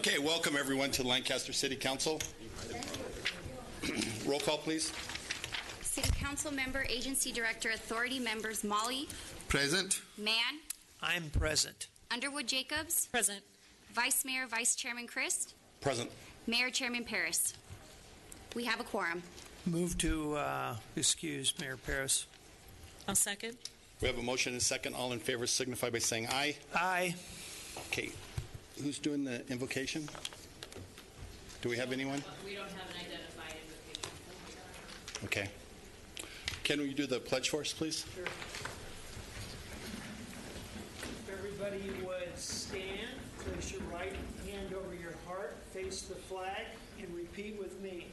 Okay, welcome everyone to Lancaster City Council. Roll call, please. City Council Member, Agency Director, Authority Members Molly. Present. Mann. I'm present. Underwood Jacobs. Present. Vice Mayor, Vice Chairman Christ. Present. Mayor, Chairman Paris. We have a quorum. Move to excuse Mayor Paris. I'll second. We have a motion and a second. All in favor signify by saying aye. Aye. Okay, who's doing the invocation? Do we have anyone? We don't have an identified invocation. Okay. Can we do the pledge for us, please? Sure. If everybody would stand, place your right hand over your heart, face the flag, and repeat with me.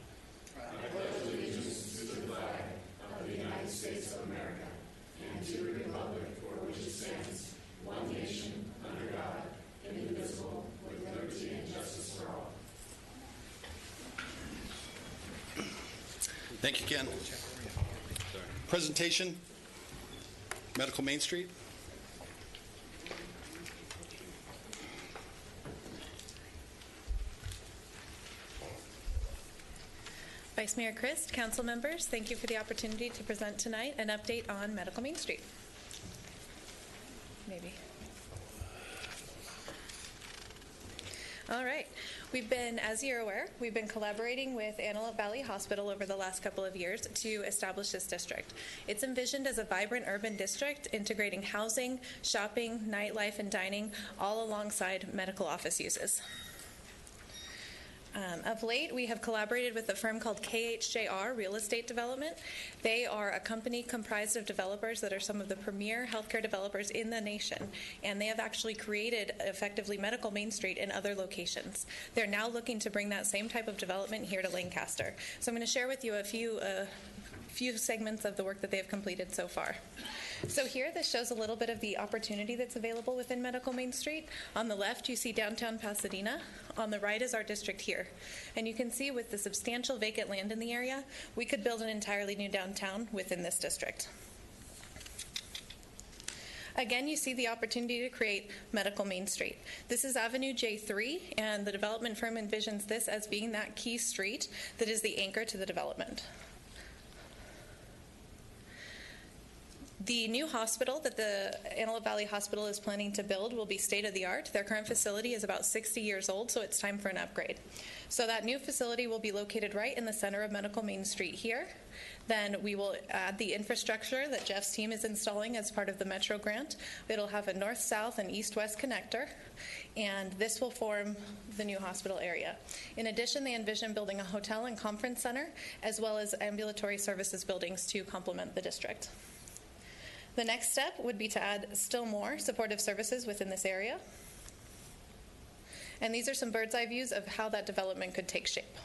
I pledge allegiance to the flag of the United States of America and to the republic for which it stands, one nation, under God, indivisible, with liberty and justice for all. Thank you, Ken. Presentation, Medical Main Street. Vice Mayor Christ, council members, thank you for the opportunity to present tonight an update on Medical Main Street. Maybe. All right. As you're aware, we've been collaborating with Antelope Valley Hospital over the last couple of years to establish this district. It's envisioned as a vibrant urban district integrating housing, shopping, nightlife, and dining all alongside medical office uses. Of late, we have collaborated with a firm called KHJR Real Estate Development. They are a company comprised of developers that are some of the premier healthcare developers in the nation, and they have actually created effectively Medical Main Street in other locations. They're now looking to bring that same type of development here to Lancaster. So I'm going to share with you a few segments of the work that they have completed so far. So here, this shows a little bit of the opportunity that's available within Medical Main Street. On the left, you see downtown Pasadena. On the right is our district here. And you can see with the substantial vacant land in the area, we could build an entirely new downtown within this district. Again, you see the opportunity to create Medical Main Street. This is Avenue J3, and the development firm envisions this as being that key street that is the anchor to the development. The new hospital that the Antelope Valley Hospital is planning to build will be state-of-the-art. Their current facility is about 60 years old, so it's time for an upgrade. So that new facility will be located right in the center of Medical Main Street here. Then we will add the infrastructure that Jeff's team is installing as part of the Metro grant. It'll have a north-south and east-west connector, and this will form the new hospital area. In addition, they envision building a hotel and conference center, as well as ambulatory services buildings to complement the district. The next step would be to add still more supportive services within this area. And these are some bird's eye views of how that development could take shape.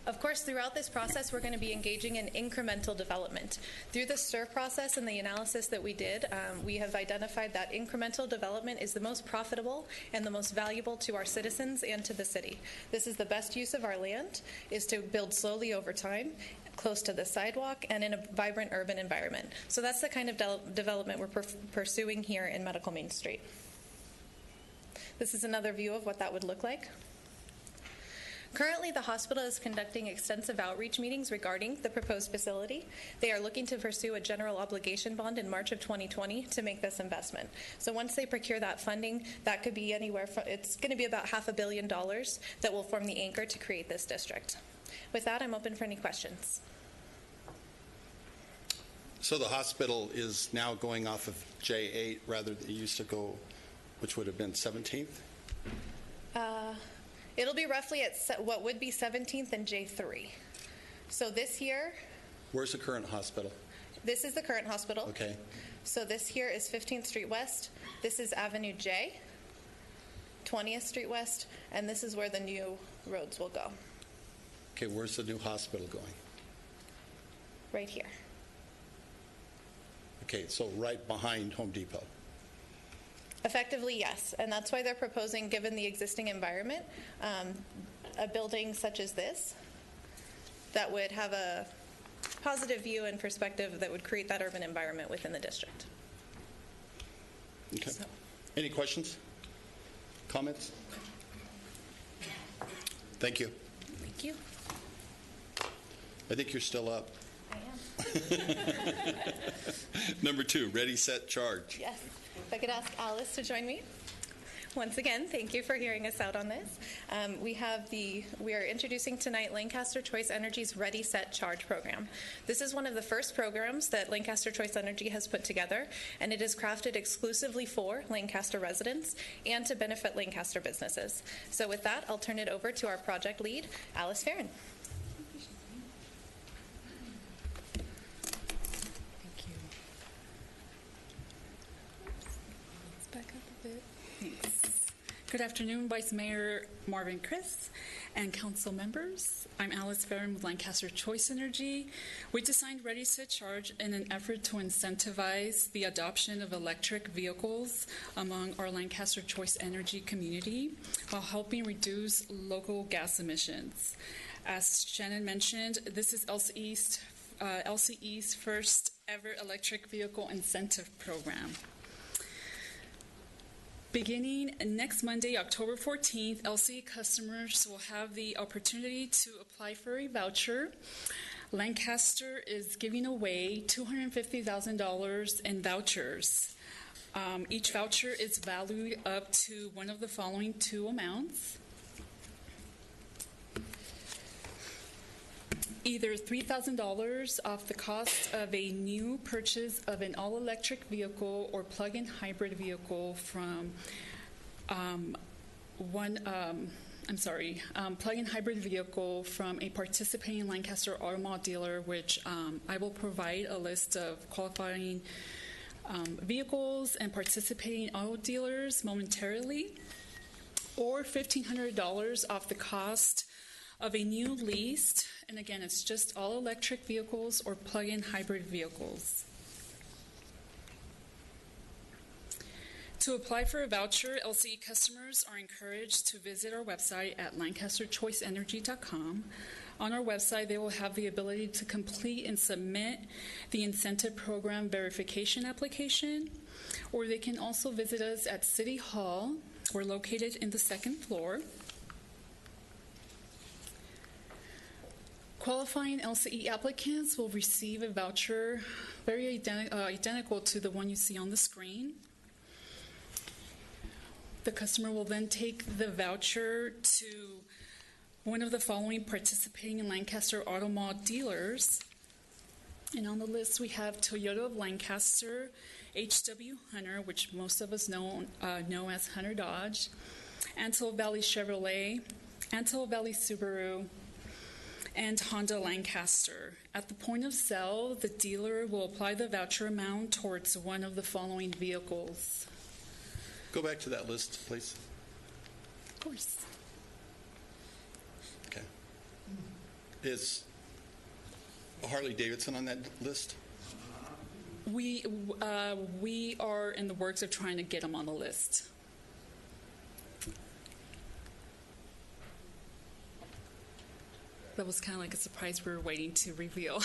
Of course, throughout this process, we're going to be engaging in incremental development. Through the STIR process and the analysis that we did, we have identified that incremental development is the most profitable and the most valuable to our citizens and to the city. This is the best use of our land, is to build slowly over time, close to the sidewalk, and in a vibrant urban environment. So that's the kind of development we're pursuing here in Medical Main Street. This is another view of what that would look like. Currently, the hospital is conducting extensive outreach meetings regarding the proposed facility. They are looking to pursue a general obligation bond in March of 2020 to make this investment. So once they procure that funding, that could be anywhere from, it's going to be about $500 million that will form the anchor to create this district. With that, I'm open for any questions. So the hospital is now going off of J8 rather than it used to go, which would have been 17th? It'll be roughly at what would be 17th and J3. So this here. Where's the current hospital? This is the current hospital. Okay. So this here is 15th Street West. This is Avenue J, 20th Street West, and this is where the new roads will go. Okay, where's the new hospital going? Right here. Okay, so right behind Home Depot. Effectively, yes. And that's why they're proposing, given the existing environment, a building such as this that would have a positive view and perspective that would create that urban environment within the district. Okay. So. Any questions? Comments? Thank you. Thank you. I think you're still up. I am. Number 2, ready, set, charge. Yes. If I could ask Alice to join me. Once again, thank you for hearing us out on this. We are introducing tonight Lancaster Choice Energy's Ready, Set, Charge program. This is one of the first programs that Lancaster Choice Energy has put together, and it is crafted exclusively for Lancaster residents and to benefit Lancaster businesses. So with that, I'll turn it over to our project lead, Alice Farron. Thank you. Let's back up a bit. Thanks. Good afternoon, Vice Mayor Marvin Chris and council members. I'm Alice Farron with Lancaster Choice Energy. We designed Ready, Set, Charge in an effort to incentivize the adoption of electric vehicles among our Lancaster Choice Energy community while helping reduce local gas emissions. As Shannon mentioned, this is LCE's first ever electric vehicle incentive program. Beginning next Monday, October 14th, LCE customers will have the opportunity to apply for a voucher. Lancaster is giving away $250,000 in vouchers. Each voucher is valued up to one of the following 2 amounts. Either $3,000 off the cost of a new purchase of an all-electric vehicle or plug-in hybrid vehicle from plug-in hybrid vehicle from a participating Lancaster Automall dealer, which I will provide a list of qualifying vehicles and participating auto dealers momentarily, or $1,500 off the cost of a new leased, and again, it's just all electric vehicles or plug-in hybrid vehicles. To apply for a voucher, LCE customers are encouraged to visit our website at lancasterchoiceenergy.com. On our website, they will have the ability to complete and submit the incentive program verification application, or they can also visit us at City Hall. We're located in the 2nd floor. Qualifying LCE applicants will receive a voucher very identical to the one you see on the screen. The customer will then take the voucher to one of the following participating Lancaster Automall dealers. And on the list we have Toyota of Lancaster, HW Hunter, which most of us know as Hunter Dodge, Antelope Valley Chevrolet, Antelope Valley Subaru, and Honda Lancaster. At the point of sale, the dealer will apply the voucher amount towards one of the following vehicles. Go back to that list, please. Of course. Okay. Is Harley Davidson on that list? We are in the works of trying to get them on the list. That was kind of like a surprise we were waiting to reveal.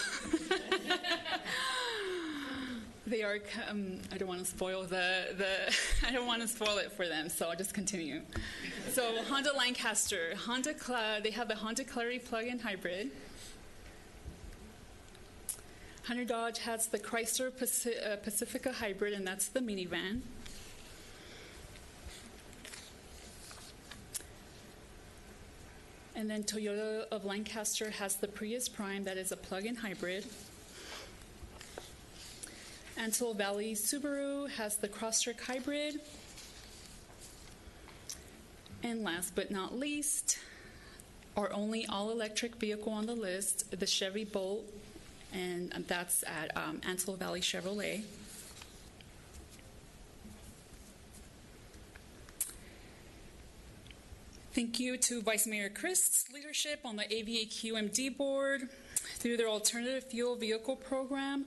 They are. I don't want to spoil I don't want to spoil it for them, so I'll just continue. So Honda Lancaster, they have the Honda Clarity plug-in hybrid. Hunter Dodge has the Chrysler Pacifica hybrid, and that's the minivan. And then Toyota of Lancaster has the Prius Prime, that is a plug-in hybrid. Antelope Valley Subaru has the Crosstrek hybrid. And last but not least, our only all-electric vehicle on the list, the Chevy Bolt, and that's at Antelope Valley Chevrolet. Thank you to Vice Mayor Christ's leadership on the AVA-QMD board. Through their alternative fuel vehicle program,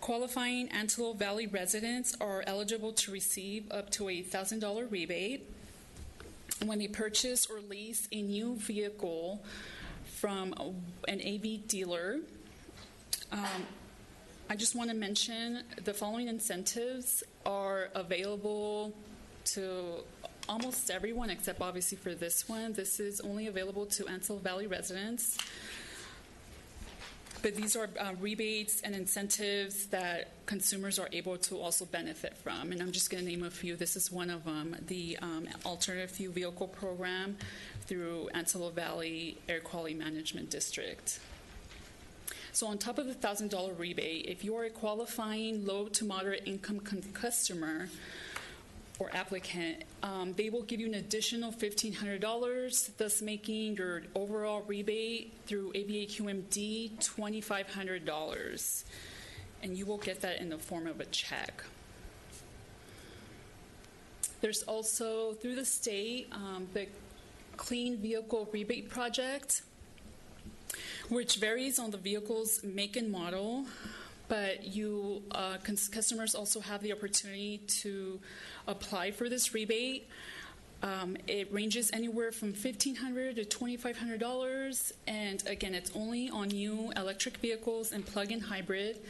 qualifying Antelope Valley residents are eligible to receive up to a $1,000 rebate when they purchase or lease a new vehicle from an AV dealer. I just want to mention the following incentives are available to almost everyone except obviously for this one. This is only available to Antelope Valley residents. But these are rebates and incentives that consumers are able to also benefit from. And I'm just going to name a few. This is one of them, the Alternative Fuel Vehicle Program through Antelope Valley Air Quality Management District. So on top of the $1,000 rebate, if you are a qualifying low to moderate income customer or applicant, they will give you an additional $1,500, thus making your overall rebate through ABAQMD $2,500. And you will get that in the form of a check. There's also, through the state, the Clean Vehicle Rebate Project, which varies on the vehicle's make and model, but you customers also have the opportunity to apply for this rebate. It ranges anywhere from $1,500 to $2,500, and again, it's only on new electric vehicles and plug-in hybrid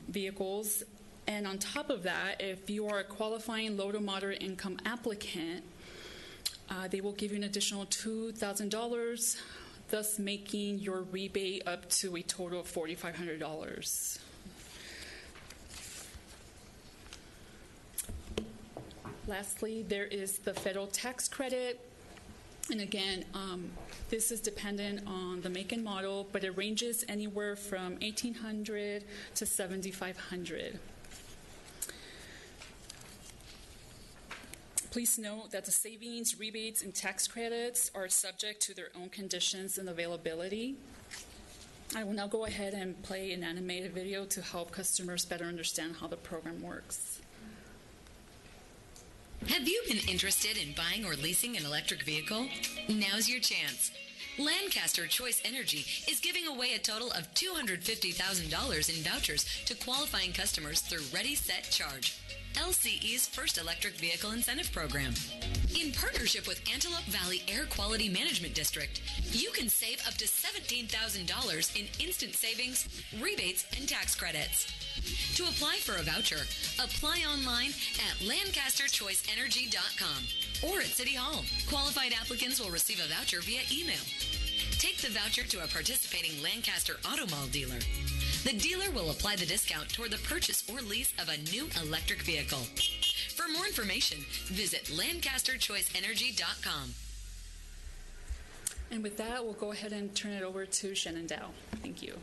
vehicles. And on top of that, if you are a qualifying low to moderate income applicant, they will give you an additional $2,000, thus making your rebate up to a total of $4,500. Lastly, there is the federal tax credit. And again, this is dependent on the make and model, but it ranges anywhere from $1,800 to $7,500. Please note that the savings, rebates, and tax credits are subject to their own conditions and availability. I will now go ahead and play an animated video to help customers better understand how the program works. Have you been interested in buying or leasing an electric vehicle? Now's your chance. Lancaster Choice Energy is giving away a total of $250,000 in vouchers to qualifying customers through Ready, Set, Charge, LCE's first electric vehicle incentive program. In partnership with Antelope Valley Air Quality Management District, you can save up to $17,000 in instant savings, rebates, and tax credits. To apply for a voucher, apply online at LancasterChoiceEnergy.com or at City Hall. Qualified applicants will receive a voucher via email. Take the voucher to a participating Lancaster Auto Mall dealer. The dealer will apply the discount toward the purchase or lease of a new electric vehicle. For more information, visit LancasterChoiceEnergy.com. And with that, we'll go ahead and turn it over to Shannon Dow. Thank you.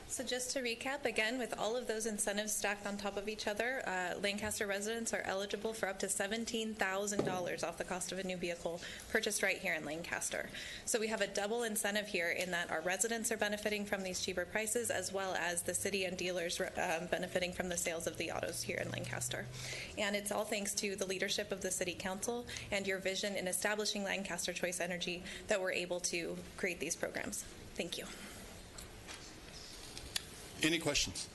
So just to recap, again, with all of those incentives stacked on top of each other, Lancaster residents are eligible for up to $17,000 off the cost of a new vehicle purchased right here in Lancaster. So we have a double incentive here in that our residents are benefiting from these cheaper prices, as well as the city and dealers benefiting from the sales of the autos here in Lancaster. And it's all thanks to the leadership of the City Council and your vision in establishing Lancaster Choice Energy that we're able to create these programs. Thank you. Any questions?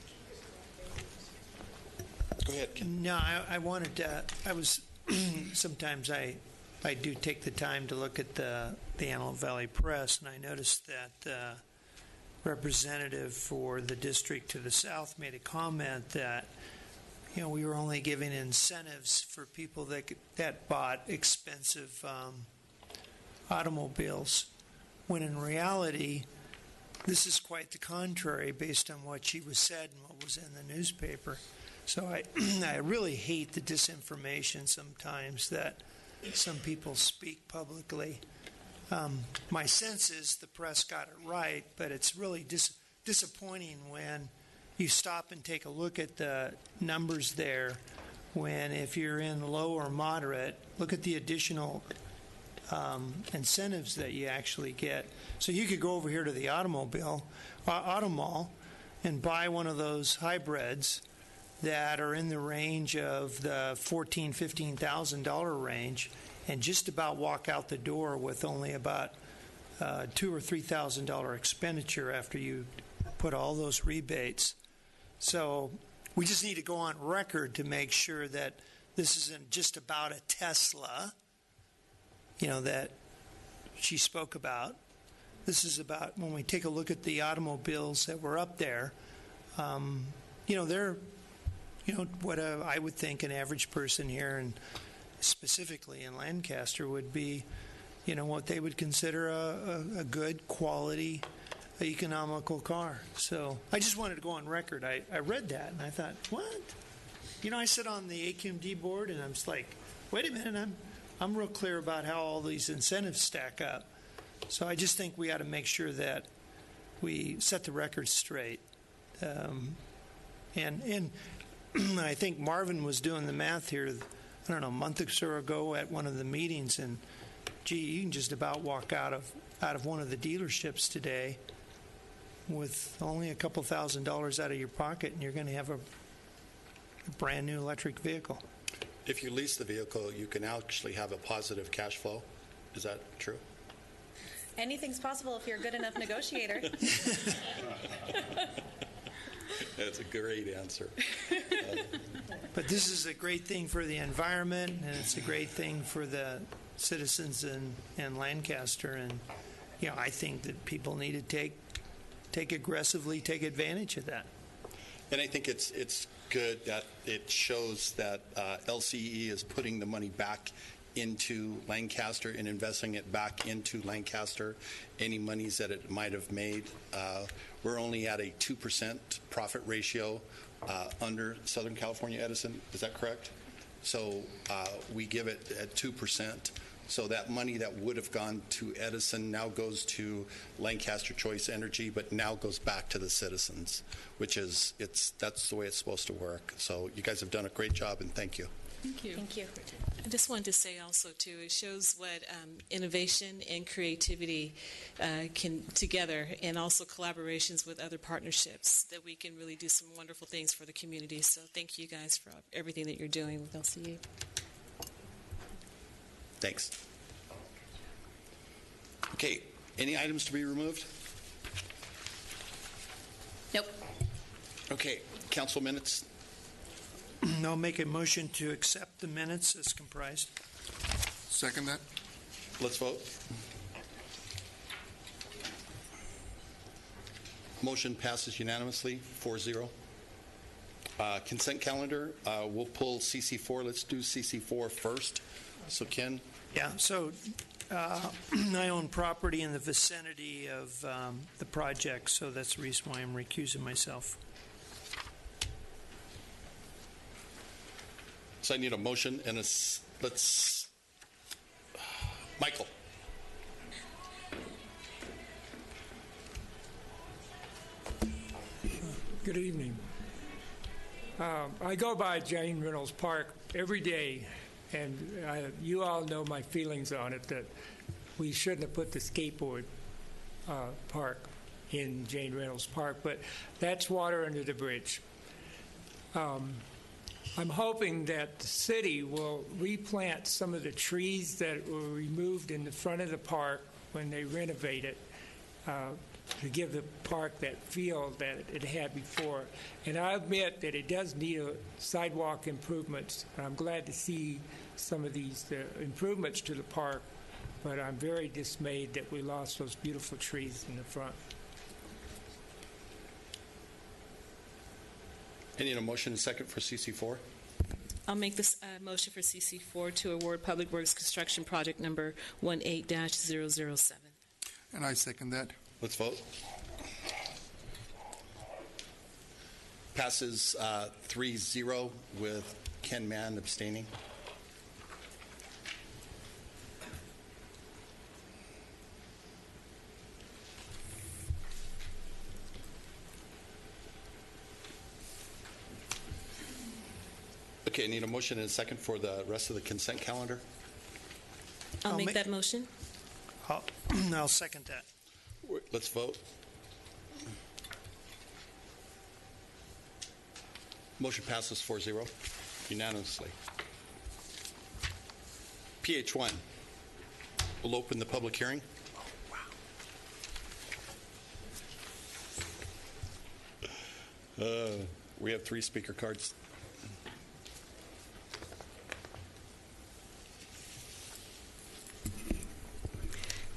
Go ahead, Ken. No, I wanted to, sometimes I do take the time to look at the Antelope Valley Press, and I noticed that the representative for the district to the south made a comment that, we were only giving incentives for people that bought expensive automobiles, when in reality, this is quite the contrary based on what she was said and what was in the newspaper. So I really hate the disinformation sometimes that some people speak publicly. My sense is the press got it right, but it's really disappointing when you stop and take a look at the numbers there, when if you're in low or moderate, look at the additional incentives that you actually get. So you could go over here to the auto mall and buy one of those hybrids that are in the range of the $14,000, $15,000 range, and just about walk out the door with only about $2,000 or $3,000 expenditure after you put all those rebates. So we just need to go on record to make sure that this isn't just about a Tesla, that she spoke about. This is about, when we take a look at the automobiles that were up there, they're what I would think an average person here, and specifically in Lancaster, would be, what they would consider a good quality, economical car. So I just wanted to go on record. I read that and I thought, what? I sit on the AQMD board and I'm just like, wait a minute, I'm real clear about how all these incentives stack up. So I just think we ought to make sure that we set the record straight. And I think Marvin was doing the math here, I don't know, a month or so ago at one of the meetings, and gee, you can just about walk out of one of the dealerships today with only a couple $1,000s out of your pocket, and you're going to have a brand new electric vehicle. If you lease the vehicle, you can actually have a positive cash flow. Is that true? Anything's possible if you're a good enough negotiator. That's a great answer. But this is a great thing for the environment, and it's a great thing for the citizens in Lancaster. And I think that people need to take advantage of that. And I think it's good that it shows that LCE is putting the money back into Lancaster and investing it back into Lancaster. Any monies that it might have made, we're only at a 2% profit ratio under Southern California Edison. Is that correct? So we give it at 2%. So that money that would have gone to Edison now goes to Lancaster Choice Energy, but now goes back to the citizens, which is that's the way it's supposed to work. So you guys have done a great job, and thank you. Thank you. Thank you. I just wanted to say also, too, it shows what innovation and creativity can together, and also collaborations with other partnerships, that we can really do some wonderful things for the community. So thank you guys for everything that you're doing with LCE. Thanks. Okay, any items to be removed? Nope. Okay, council minutes. I'll make a motion to accept the minutes as comprised. Second that? Let's vote. Motion passes unanimously, 4-0. Consent calendar, we'll pull CC4. Let's do CC4 first. So Ken? Yeah, so I own property in the vicinity of the project, so that's the reason why I'm recusing myself. So I need a motion and let's, Michael. Good evening. I go by Jane Reynolds Park every day, and you all know my feelings on it, that we shouldn't have put the skateboard park in Jane Reynolds Park, but that's water under the bridge. I'm hoping that the city will replant some of the trees that were removed in the front of the park when they renovate it, to give the park that feel that it had before. And I admit that it does need sidewalk improvements. I'm glad to see some of these improvements to the park, but I'm very dismayed that we lost those beautiful trees in the front. I need a motion and second for CC4. I'll make this motion for CC4 to award Public Works Construction Project number 18-007. And I second that. Let's vote. Passes 3-0 with Ken Mann abstaining. Okay, I need a motion and a second for the rest of the consent calendar. I'll make that motion. I'll second that. Let's vote. Motion passes 4-0 unanimously. PH1. We'll open the public hearing. We have 3 speaker cards.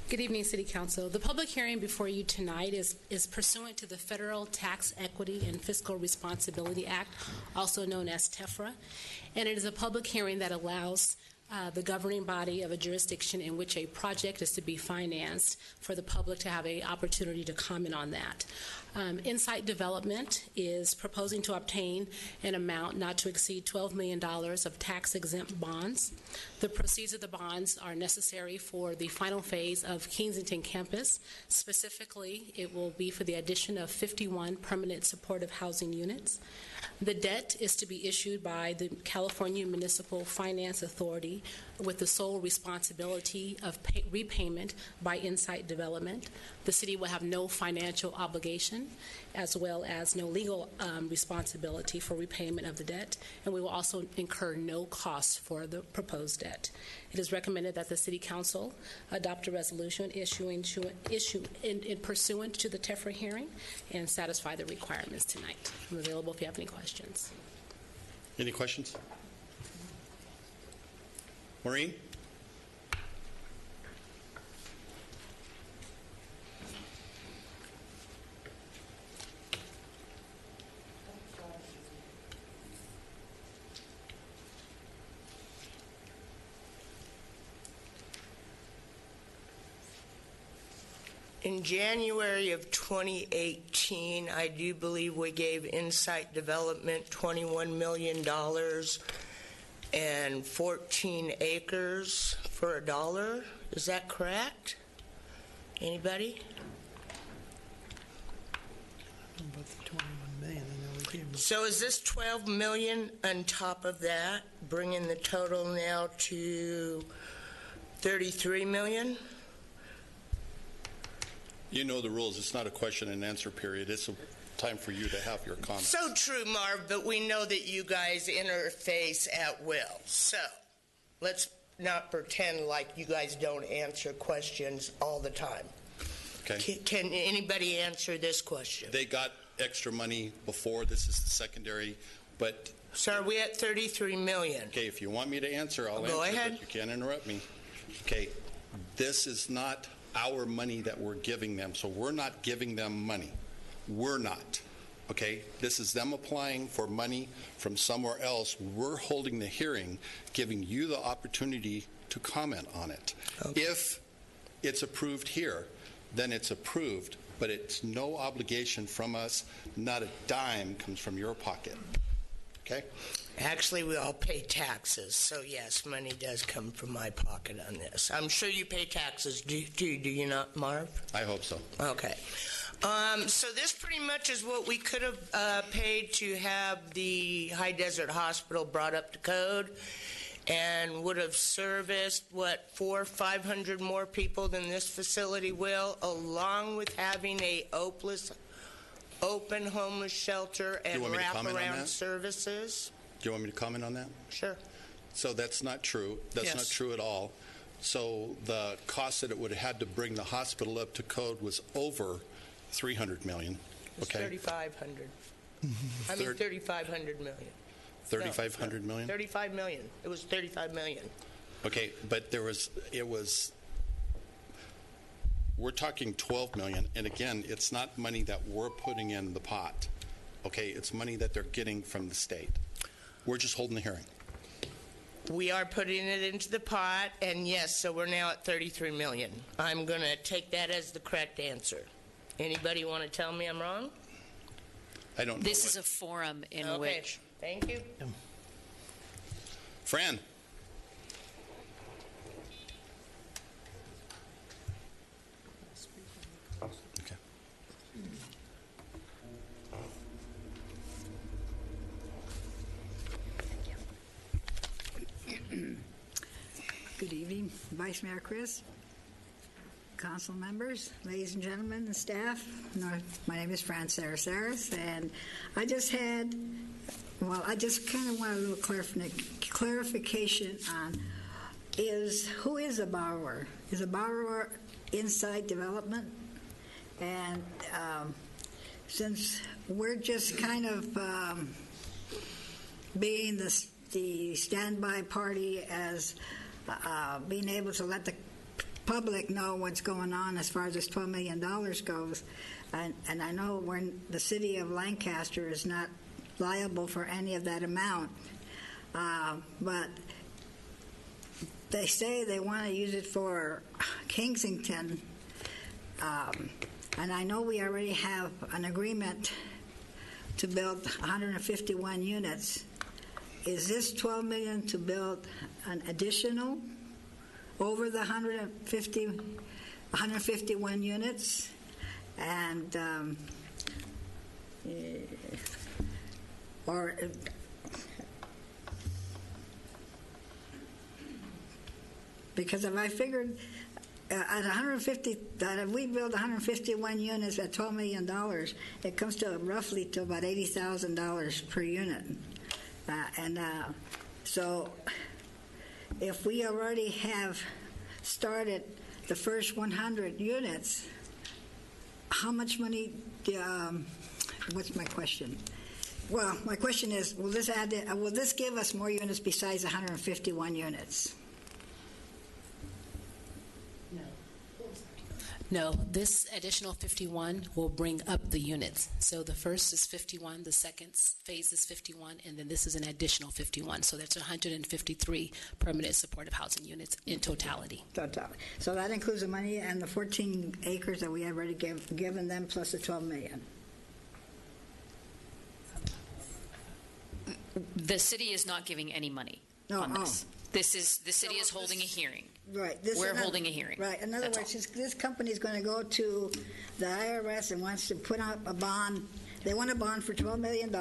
Good evening, City Council. The public hearing before you tonight is pursuant to the Federal Tax Equity and Fiscal Responsibility Act, also known as TEFRA, and it is a public hearing that allows the governing body of a jurisdiction in which a project is to be financed for the public to have an opportunity to comment on that. Insight Development is proposing to obtain an amount not to exceed $12 million of tax-exempt bonds. The proceeds of the bonds are necessary for the final phase of Kensington campus. Specifically, it will be for the addition of 51 permanent supportive housing units. The debt is to be issued by the California Municipal Finance Authority with the sole responsibility of repayment by Insight Development. The city will have no financial obligation as well as no legal responsibility for repayment of the debt, and we will also incur no costs for the proposed debt. It is recommended that the City Council adopt a resolution in pursuant to the TEFRA hearing and satisfy the requirements tonight. I'm available if you have any questions. Any questions? Maureen? In January of 2018, I do believe we gave Insight Development $21 million and 14 acres for $1. Is that correct? Anybody? About the 21 million, I know we gave them. So is this 12 million on top of that, bringing the total now to 33 million? You know the rules. It's not a question and answer period. It's a time for you to have your comments. So true, Marv, but we know that you guys interface at will. So let's not pretend like you guys don't answer questions all the time. Okay. Can anybody answer this question? They got extra money before. This is the secondary, but... So are we at 33 million? Okay, if you want me to answer, I'll answer. Go ahead. But you can't interrupt me. Okay, this is not our money that we're giving them, so we're not giving them money. We're not. Okay, this is them applying for money from somewhere else. We're holding the hearing, giving you the opportunity to comment on it. Okay. If it's approved here, then it's approved, but it's no obligation from us. Not a dime comes from your pocket. Okay? Actually, we all pay taxes, so yes, money does come from my pocket on this. I'm sure you pay taxes, do you not, Marv? I hope so. Okay. So this pretty much is what we could have paid to have the High Desert Hospital brought up to code, and would have serviced, 500 more people than this facility will, along with having a open homeless shelter and wraparound services. Do you want me to comment on that? Sure. So that's not true. That's not true at all. So the cost that it would have had to bring the hospital up to code was over $300 million. Okay. 3,500. I mean 3,500 million. 3,500 million? 35 million. It was 35 million. Okay, but we're talking 12 million, and again, it's not money that we're putting in the pot. Okay, it's money that they're getting from the state. We're just holding the hearing. We are putting it into the pot, and yes, so we're now at 33 million. I'm going to take that as the correct answer. Anybody want to tell me I'm wrong? I don't know. This is a forum in which... Thank you. Fran. Okay. Good evening, Vice Mayor Chris, council members, ladies and gentlemen, and staff. My name is Fran Sarasaris, and I just kind of want a little clarification on who is a borrower? Is a borrower Insight Development? And since we're just kind of being the standby party as being able to let the public know what's going on as far as this $12 million goes. And I know when the city of Lancaster is not liable for any of that amount, but they say they want to use it for Kensington, and I know we already have an agreement to build 151 units. Is this $12 million to build an additional over the 151 units? And or because if I figured at 150, that if we build 151 units at $12 million, it comes to roughly to about $80,000 per unit. So if we already have started the first 100 units, how much money, what's my question? Well, my question is, will this give us more units besides 151 units? No, this additional 51 will bring up the units. So the first is 51, the second phase is 51, and then this is an additional 51. So that's 153 permanent supportive housing units in totality. So that includes the money and the 14 acres that we have already given them, plus the 12 million. The city is not giving any money on this. The city is holding a hearing. Right. We're holding a hearing. Right. In other words, this company is going to go to the IRS and wants to put up a bond. They want a bond for $12 million.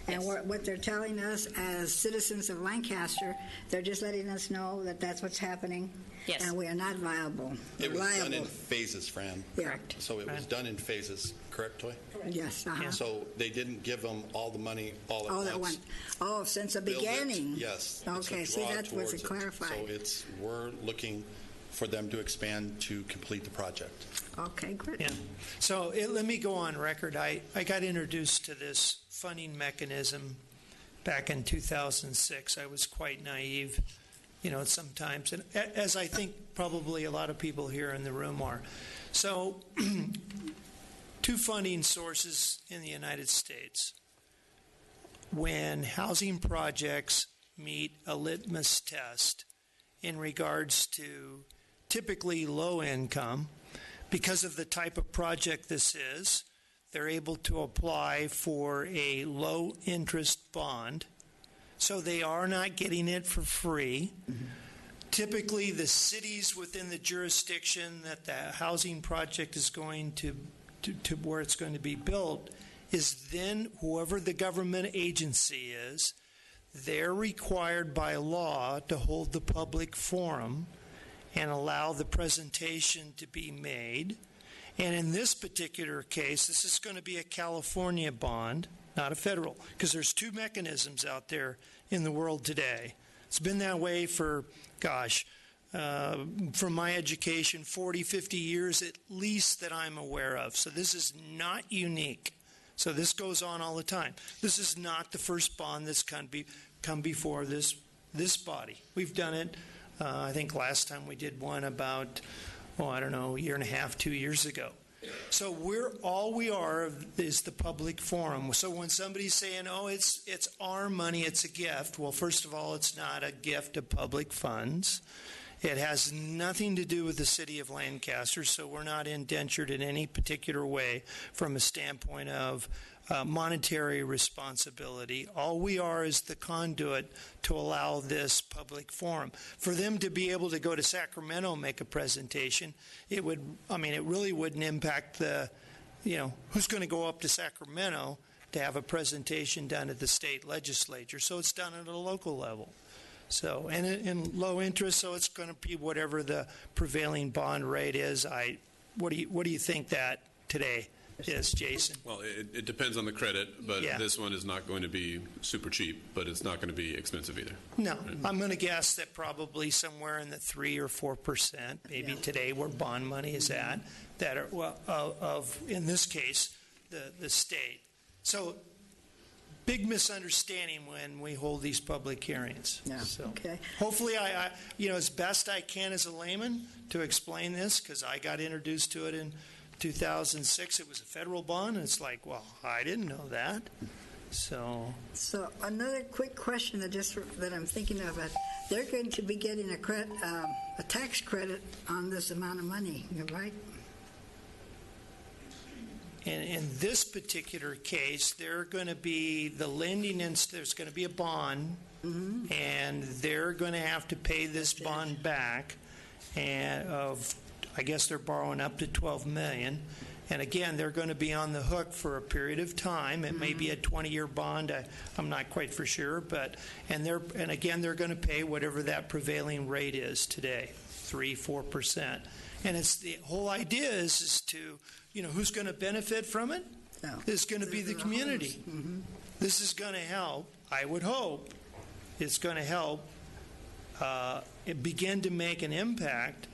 And what they're telling us as citizens of Lancaster, they're just letting us know that that's what's happening. Yes. And we are not viable. It was done in phases, Fran. Correct. So it was done in phases, correct, Toy? Yes. So they didn't give them all the money all at once. Oh, since the beginning. Yes. Okay, see, that wasn't clarified. So we're looking for them to expand to complete the project. Okay, great. Yeah. So let me go on record. I got introduced to this funding mechanism back in 2006. I was quite naive, sometimes, and as I think probably a lot of people here in the room are. So two funding sources in the United States. When housing projects meet a litmus test in regards to typically low income, because of the type of project this is, they're able to apply for a low interest bond. So they are not getting it for free. Mm-hmm. Typically, the cities within the jurisdiction that the housing project is going to where it's going to be built is then whoever the government agency is, they're required by law to hold the public forum and allow the presentation to be made. And in this particular case, this is going to be a California bond, not a federal, because there's two mechanisms out there in the world today. It's been that way for, from my education, 40, 50 years at least that I'm aware of. So this is not unique. So this goes on all the time. This is not the first bond that's come before this body. We've done it. I think last time we did one about, a year and a half, 2 years ago. So all we are is the public forum. So when somebody's saying, it's our money, it's a gift. Well, first of all, it's not a gift of public funds. It has nothing to do with the city of Lancaster, so we're not indentured in any particular way from a standpoint of monetary responsibility. All we are is the conduit to allow this public forum. For them to be able to go to Sacramento and make a presentation, it really wouldn't impact who's going to go up to Sacramento to have a presentation done at the state legislature. So it's done at a local level. So, and in low interest, so it's going to be whatever the prevailing bond rate is. What do you think that today is, Jason? Well, it depends on the credit, but this one is not going to be super cheap, but it's not going to be expensive either. No, right? I'm going to guess that probably somewhere in the 3 or 4%, maybe today where bond money is at, that are of in this case the state. So big misunderstanding when we hold these public hearings. Yeah, So okay. hopefully I, as best I can as a layman to explain this, because I got introduced to it in 2006. It was a federal bond, and it's like, well, I didn't know that. So another quick question that I'm thinking of, they're going to be getting a tax credit on this amount of money, right? in this particular case, they're going to be the lending, there's going to be a bond, and they're going to have to pay this bond back, and I guess they're borrowing up to $12 million. And again, they're going to be on the hook for a period of time. It may be a 20-year bond. I'm not quite for sure, and again, they're going to pay whatever that prevailing rate is today, 3-4%. And it's the whole idea is to, who's going to benefit from it? No. It's going to be the community. This is going to help. I would hope it's going to help begin to make an impact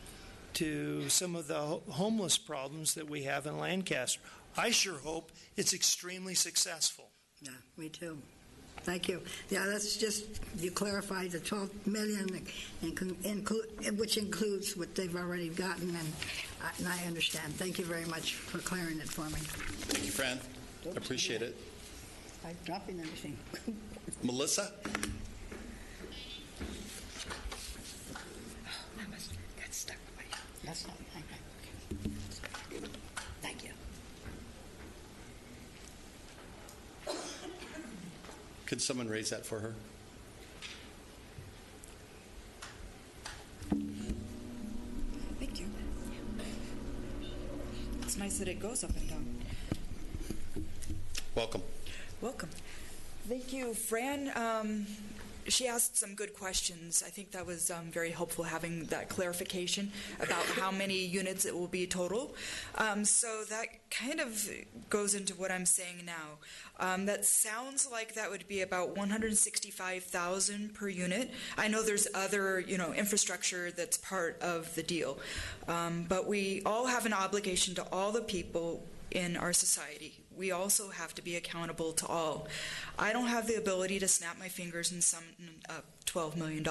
to some of the homeless problems that we have in Lancaster. I sure hope it's extremely successful. Yeah, me too. Thank you. Yeah, that's just, you clarified the $12 million, which includes what they've already gotten, and I understand. Thank you very much for clearing it for me. Thank you, Fran. I appreciate it. I'm dropping everything. Melissa? That's not okay. Thank you. Could someone raise that for her? Thank you. It's nice that it goes up and down. Welcome. Welcome. Thank you, Fran. She asked some good questions. I think that was very helpful, having that clarification about how many units it will be total. So that kind of goes into what I'm saying now. That sounds like that would be about $165,000 per unit. I know there's other, infrastructure that's part of the deal, but we all have an obligation to all the people in our society. We also have to be accountable to all. I don't have the ability to snap my fingers and sum up $12 million,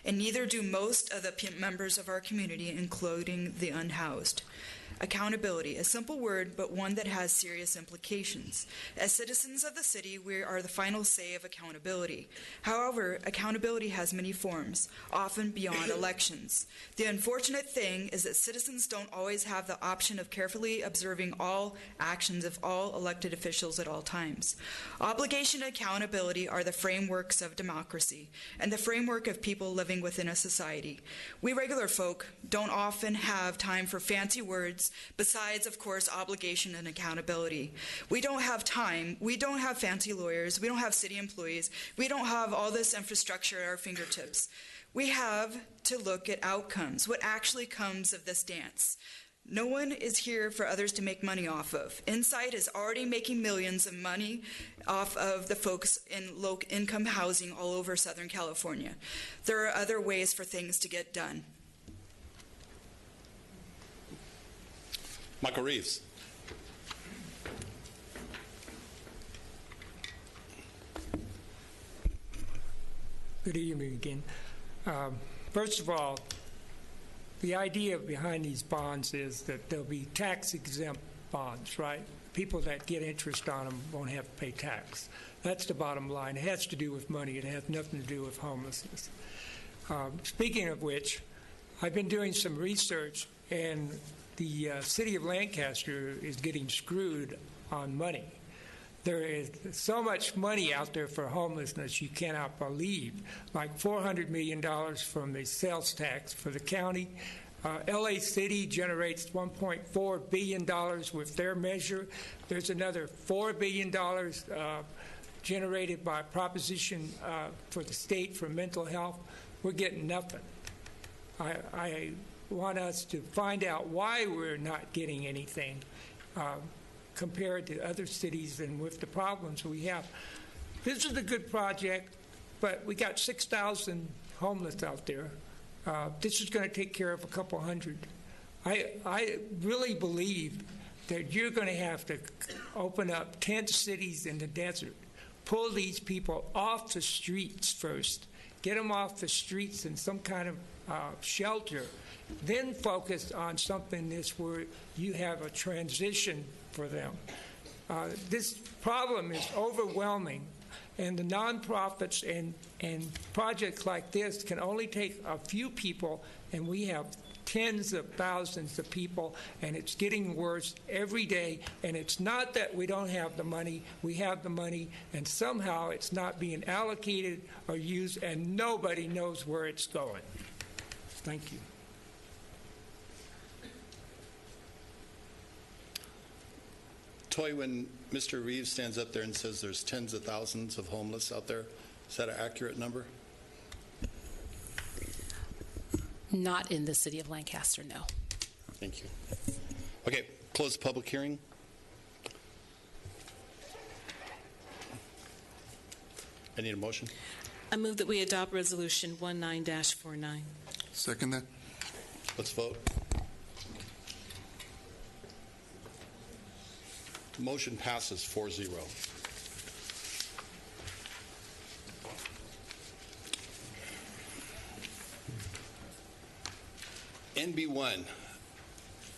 and neither do most of the members of our community, including the unhoused. Accountability, a simple word, but one that has serious implications. As citizens of the city, we are the final say of accountability. However, accountability has many forms, often beyond elections. The unfortunate thing is that citizens don't always have the option of carefully observing all actions of all elected officials at all times. Obligation and accountability are the frameworks of democracy and the framework of people living within a society. We regular folk don't often have time for fancy words, besides, of course, obligation and accountability. We don't have time. We don't have fancy lawyers. We don't have city employees. We don't have all this infrastructure at our fingertips. We have to look at outcomes, what actually comes of this dance. No one is here for others to make money off of. Insight is already making millions of money off of the folks in low-income housing all over Southern California. There are other ways for things to get done. Michael Reeves. Good evening again. First of all, the idea behind these bonds is that they'll be tax-exempt bonds, right? People that get interest on them won't have to pay tax. That's the bottom line. It has to do with money. It has nothing to do with homelessness. Speaking of which, I've been doing some research, and the city of Lancaster is getting screwed on money. There is so much money out there for homelessness you cannot believe, like $400 million from the sales tax for the county. LA City generates $1.4 billion with their measure. There's another $4 billion generated by Proposition for the state for mental health. We're getting nothing. I want us to find out why we're not getting anything compared to other cities and with the problems we have. This is a good project, but we got 6,000 homeless out there. This is going to take care of a couple hundred. I really believe that you're going to have to open up tent cities in the desert, pull these people off the streets first, get them off the streets in some kind of shelter, then focus on something this where you have a transition for them. This problem is overwhelming, and the nonprofits and projects like this can only take a few people, and we have tens of thousands of people, and it's getting worse every day. And it's not that we don't have the money. We have the money, and somehow it's not being allocated or used, and nobody knows where it's going. Thank you. Toy, when Mr. Reeves stands up there and says there's tens of thousands of homeless out there, is that an accurate number? Not in the city of Lancaster, no. Thank you. Okay, close the public hearing. I need a motion. I move that we adopt Resolution 19-49. Second that. Let's vote. Motion passes 4-0. NB1,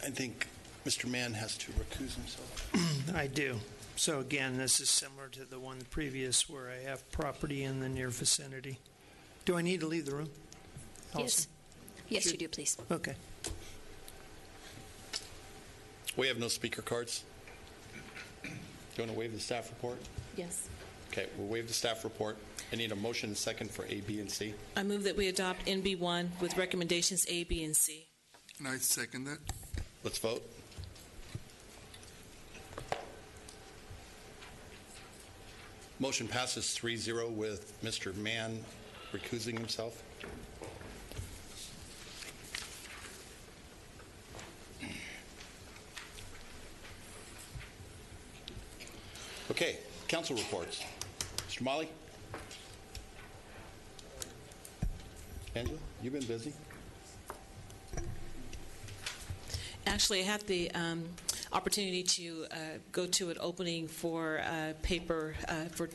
I think Mr. Mann has to recuse himself. I do. So again, this is similar to the one previous where I have property in the near vicinity. Do I need to leave the room? Yes. Yes, you do, please. Okay. We have no speaker cards. Do you want to waive the staff report? Yes. Okay, we'll waive the staff report. I need a motion and second for A, B, and C. I move that we adopt NB1 with recommendations A, B, and C. And I second that. Let's vote. Motion passes 3-0 with Mr. Mann recusing himself. Okay, council reports. Mr. Molly? Angela, you've been busy. Actually, I had the opportunity to go to an opening for paper for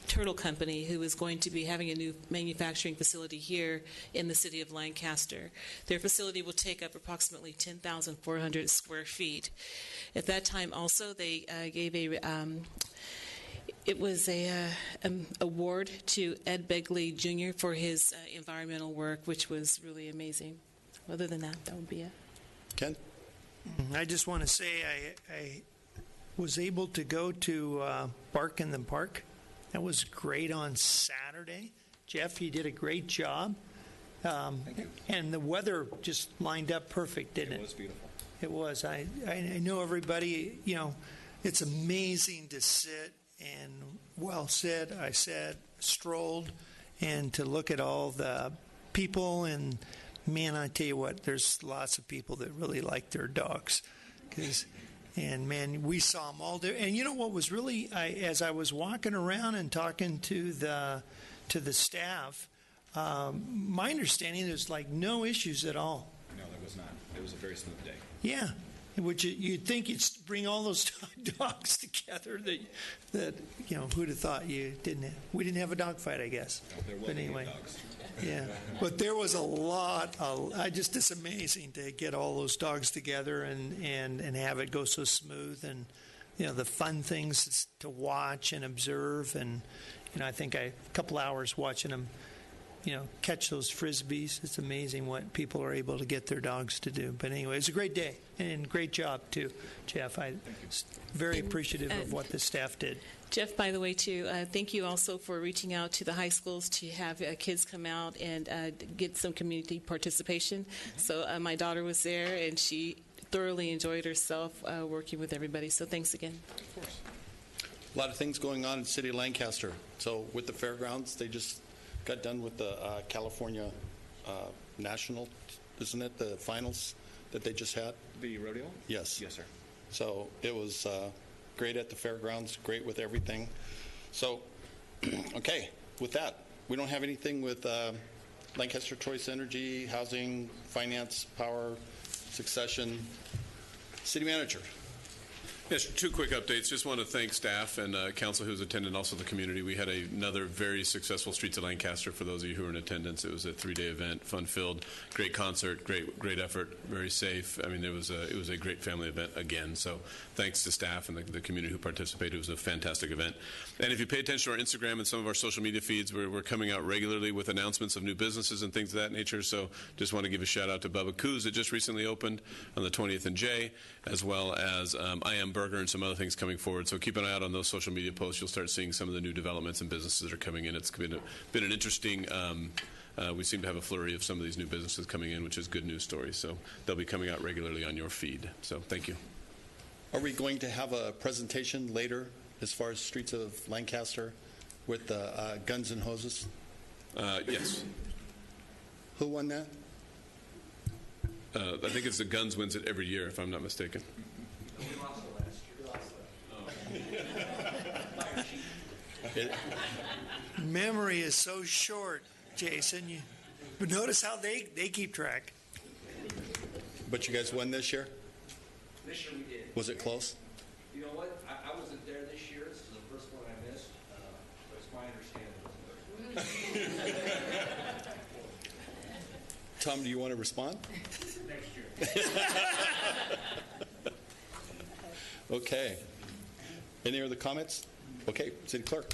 Turtle Company, who is going to be having a new manufacturing facility here in the city of Lancaster. Their facility will take up approximately 10,400 square feet. At that time, also, they gave a it was a award to Ed Begley Jr. for his environmental work, which was really amazing. Other than that, that would be it. Ken? I just want to say I was able to go to Bark in the Park. That was great on Saturday. Jeff, you did a great job. Thank you. And the weather just lined up perfect, didn't it? It was beautiful. It was. I know everybody, you know, it's amazing to sit and, well said, I said, strolled, and to look at all the people. And, man, I tell you what, there's lots of people that really like their dogs. And, man, we saw them all there. And you know what was really, as I was walking around and talking to the staff, my understanding is like no issues at all. No, there was not. It was a very smooth day. Yeah, which you'd think you'd bring all those dogs together. That you know, who'd have thought we didn't have a dog fight, I guess. No, there but anyway, dogs. Yeah, but there was a lot. It's amazing to get all those dogs together and have it go so smooth, and you know the fun things to watch and observe, and you know I think a couple hours watching them, you know, catch those frisbees. It's amazing what people are able to get their dogs to do. But anyway, it's a great day and great job too, Jeff. I'm very appreciative of what the staff did. Jeff, by the way, too, thank you also for reaching out to the high schools to have kids come out and get some community participation. So my daughter was there, and she thoroughly enjoyed herself working with everybody. So thanks again. Of course. A lot of things going on in the city of Lancaster. So with the fairgrounds, they just got done with the California National, isn't it, the finals that they just had? The rodeo? Yes. Yes, sir. So it was great at the fairgrounds, great with everything. So, okay, with that, we don't have anything with Lancaster Choice Energy, Housing, Finance, Power, Succession. City Manager. Yes, two quick updates. Just want to thank staff and council who's attended, also the community. We had another very successful Streets of Lancaster for those of you who were in attendance. It was a 3-day event, fun-filled, great concert, great effort, very safe. I mean, it was a great family event again. So thanks to staff and the community who participated. It was a fantastic event. And if you pay attention to our Instagram and some of our social media feeds, we're coming out regularly with announcements of new businesses and things of that nature. So just want to give a shout out to Bubba Coos that just recently opened on the 20th and J, as well as I Am Burger and some other things coming forward. So keep an eye out on those social media posts. You'll start seeing some of the new developments and businesses that are coming in. It's been an interesting, we seem to have a flurry of some of these new businesses coming in, which is good news stories. So they'll be coming out regularly on your feed. So thank you. Are we going to have a presentation later as far as Streets of Lancaster with the guns and hoses? Yes. Who won that? I think it's the Guns wins it every year, if I'm not mistaken. Memory is so short, Jason. But notice how they keep track. But you guys won this year? This year we did. Was it close? You know what? I wasn't there this year. This is the first one I missed. But it's my understanding. Tom, do you want to respond? Next year. Okay. Any other comments? Okay, City Clerk.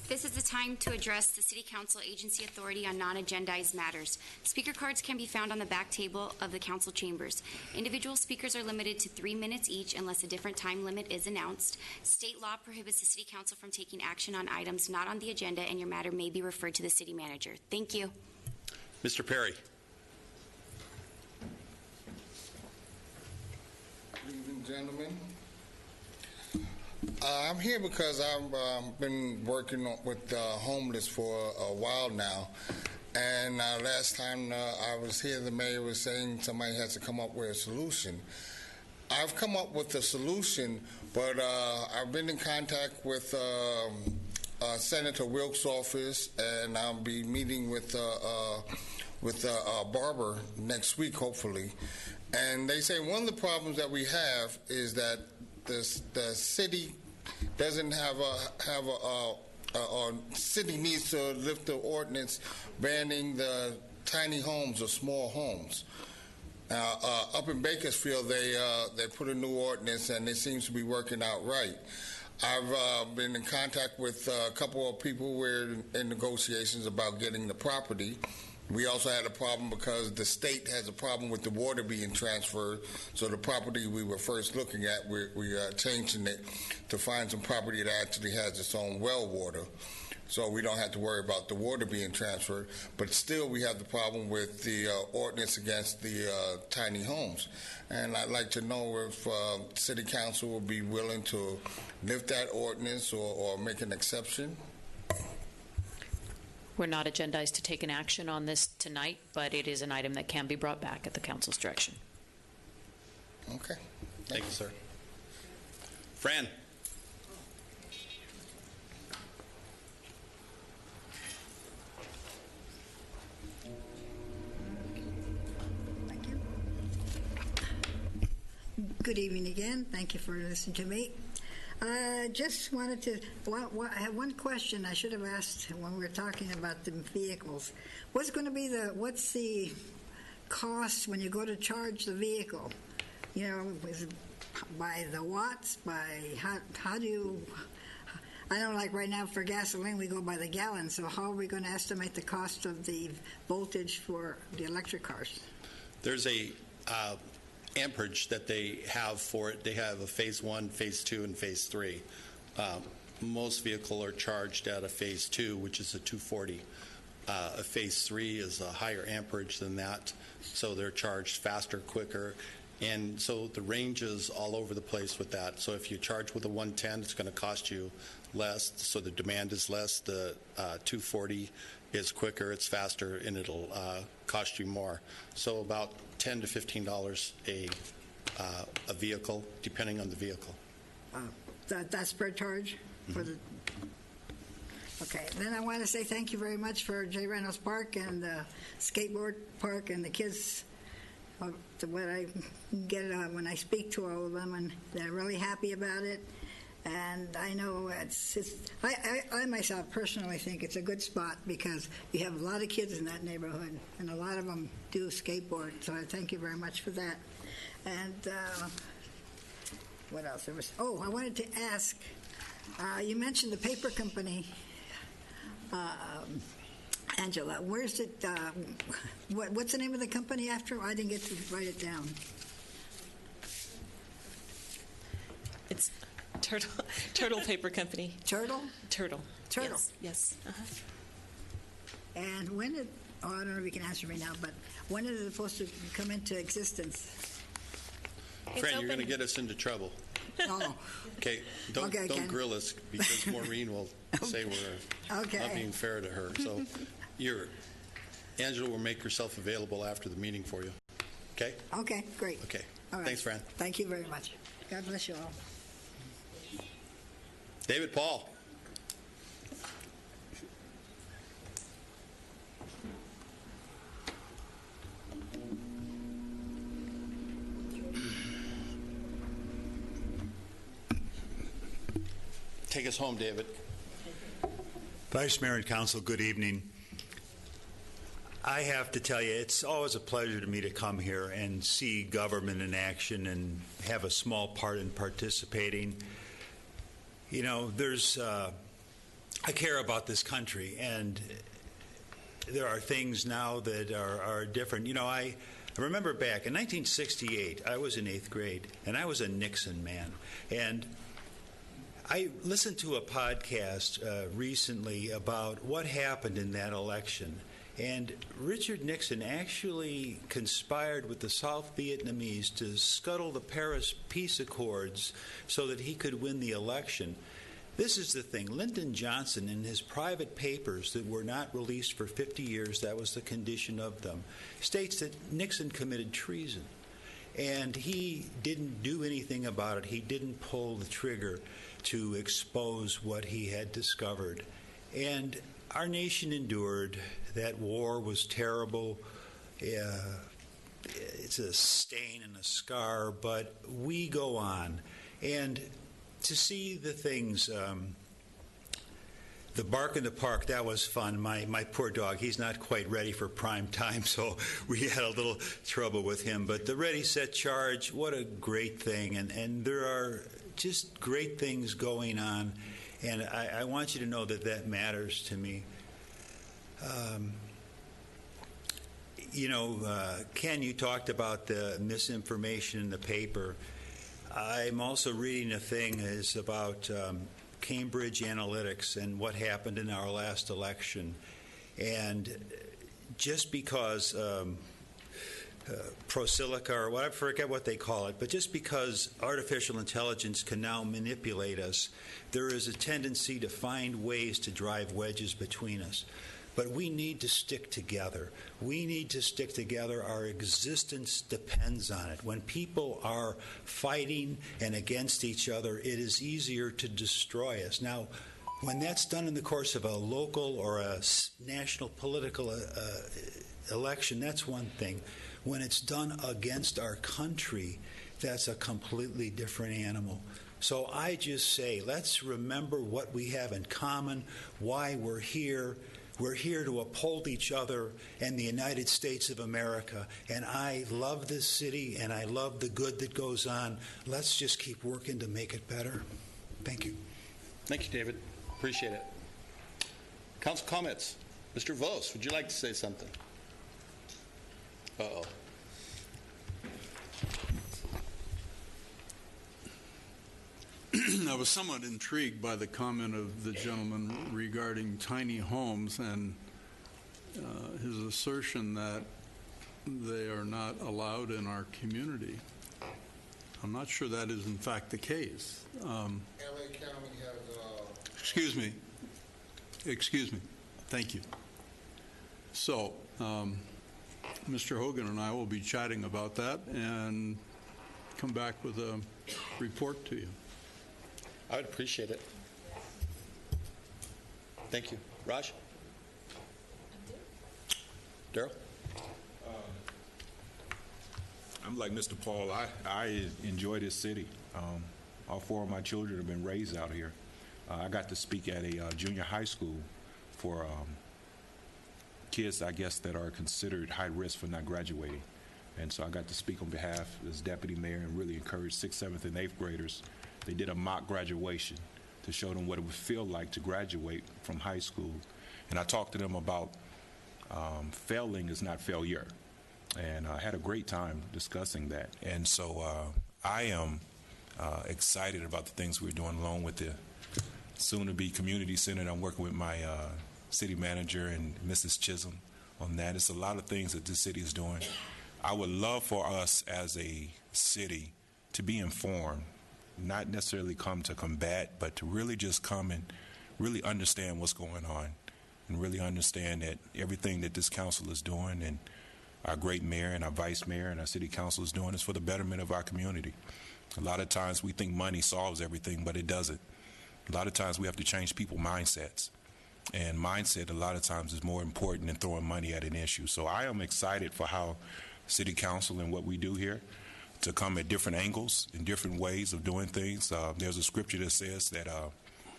This is the time to address the City Council Agency Authority on non-agendized matters. Speaker cards can be found on the back table of the council chambers. Individual speakers are limited to 3 minutes each unless a different time limit is announced. State law prohibits the City Council from taking action on items not on the agenda, and your matter may be referred to the City Manager. Thank you. Mr. Perry. Good evening, gentlemen. I'm here because I've been working with homeless for a while now. And last time I was here, the mayor was saying somebody has to come up with a solution. I've come up with a solution, but I've been in contact with Senator Wilkes' office, and I'll be meeting with Barber next week, hopefully. And they say one of the problems that we have is that the city doesn't have a city needs to lift the ordinance banning the tiny homes or small homes. Up in Bakersfield, they put a new ordinance, and it seems to be working out right. I've been in contact with a couple of people. We're in negotiations about getting the property. We also had a problem because the state has a problem with the water being transferred. So the property we were first looking at, we are changing it to find some property that actually has its own well water. So we don't have to worry about the water being transferred. But still, we have the problem with the ordinance against the tiny homes. And I'd like to know if City Council will be willing to lift that ordinance or make an exception. We're not agendized to take an action on this tonight, but it is an item that can be brought back at the council's direction. Okay. Thank you, sir. Fran. Thank you. Good evening again. Thank you for listening to me. I just wanted to, I have one question I should have asked when we were talking about the vehicles. What's the cost when you go to charge the vehicle? You know, is it by the watts, how do you, I don't like right now for gasoline we go by the gallon, so how are we going to estimate the cost of the voltage for the electric cars? There's a amperage that they have for it. They have a phase 1, phase 2, and phase 3. Most vehicles are charged at a phase 2, which is a 240. A phase 3 is a higher amperage than that, so they're charged faster, quicker. And so the range is all over the place with that. So if you charge with a 110, it's going to cost you less, so the demand is less. The 240 is quicker, it's faster, and it'll cost you more. So about $10 to $15 a vehicle, depending on the vehicle. That's per charge? Mm-hmm. For the, okay, then I want to say thank you very much for J. Reynolds Park and the skateboard park and the kids what I get when I speak to all of them, and they're really happy about it. And I know I myself personally think it's a good spot because you have a lot of kids in that neighborhood, and a lot of them do skateboard. So I thank you very much for that. And what else? I wanted to ask. You mentioned the paper company, Angela. Where's it? What's the name of the company after? I didn't get to write it down. It's Turtle Paper Company. Turtle? Turtle. Turtle. Yes. Uh-huh. And when did? I don't know if you can answer me now, but when is it supposed to come into existence? Fran, you're going to get us into trouble. Oh. Okay, don't grill us because Maureen will say we're not being fair to her. So Angela will make herself available after the meeting for you. Okay? Okay, great. Okay. All right. Thanks, Fran. Thank you very much. God bless you all. David Paul. Take us home, David. Vice Mayor and Council, good evening. I have to tell you, it's always a pleasure to me to come here and see government in action and have a small part in participating. You know, I care about this country, and there are things now that are different. You know, I remember back in 1968, I was in 8th grade, and I was a Nixon man. And I listened to a podcast recently about what happened in that election. And Richard Nixon actually conspired with the South Vietnamese to scuttle the Paris Peace Accords so that he could win the election. This is the thing. Lyndon Johnson, in his private papers that were not released for 50 years, that was the condition of them, states that Nixon committed treason. And he didn't do anything about it. He didn't pull the trigger to expose what he had discovered. And our nation endured. That war was terrible. It's a stain and a scar, but we go on. And to see the things, the bark in the park, that was fun. My poor dog, he's not quite ready for prime time, so we had a little trouble with him. But the Ready, Set, Charge, what a great thing. And there are just great things going on, and I want you to know that that matters to me. Ken, you talked about the misinformation in the paper. I'm also reading a thing is about Cambridge Analytics and what happened in our last election. And just because Prosilica or whatever, I forget what they call it, but just because artificial intelligence can now manipulate us, there is a tendency to find ways to drive wedges between us. But we need to stick together. We need to stick together. Our existence depends on it. When people are fighting and against each other, it is easier to destroy us. Now, when that's done in the course of a local or a national political election, that's one thing. When it's done against our country, that's a completely different animal. So I just say, let's remember what we have in common, why we're here. We're here to uphold each other and the United States of America. And I love this city, and I love the good that goes on. Let's just keep working to make it better. Thank you. Thank you, David. Appreciate it. Council comments. Mr. Vos, would you like to say something? Uh-oh. I was somewhat intrigued by the comment of the gentleman regarding tiny homes and his assertion that they are not allowed in our community. I'm not sure that is in fact the case. LA County has... Excuse me. Thank you. So, Mr. Hogan and I will be chatting about that and come back with a report to you. I would appreciate it. Thank you. Raj? Daryl? I'm like Mr. Paul. I enjoy this city. All four of my children have been raised out here. I got to speak at a junior high school for kids, I guess, that are considered high risk for not graduating. And so I got to speak on behalf as deputy mayor and really encourage 6th, 7th, and 8th graders. They did a mock graduation to show them what it would feel like to graduate from high school. And I talked to them about failing is not failure. And I had a great time discussing that. And so I am excited about the things we're doing along with the soon-to-be community center. And I'm working with my city manager and Mrs. Chisholm on that. It's a lot of things that this city is doing. I would love for us as a city to be informed, not necessarily come to combat, but to really just come and really understand what's going on and really understand that everything that this council is doing and our great mayor and our vice mayor and our city council is doing is for the betterment of our community. A lot of times we think money solves everything, but it doesn't. A lot of times we have to change people's mindsets. And mindset a lot of times is more important than throwing money at an issue. So I am excited for how City Council and what we do here to come at different angles and different ways of doing things. There's a scripture that says that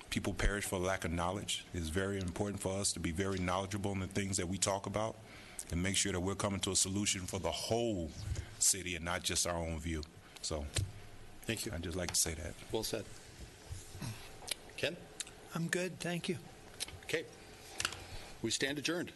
people perish for lack of knowledge. It's very important for us to be very knowledgeable in the things that we talk about and make sure that we're coming to a solution for the whole city and not just our own view. So thank you. I'd just like to say that. Well said. Ken? I'm good, thank you. Okay. We stand adjourned.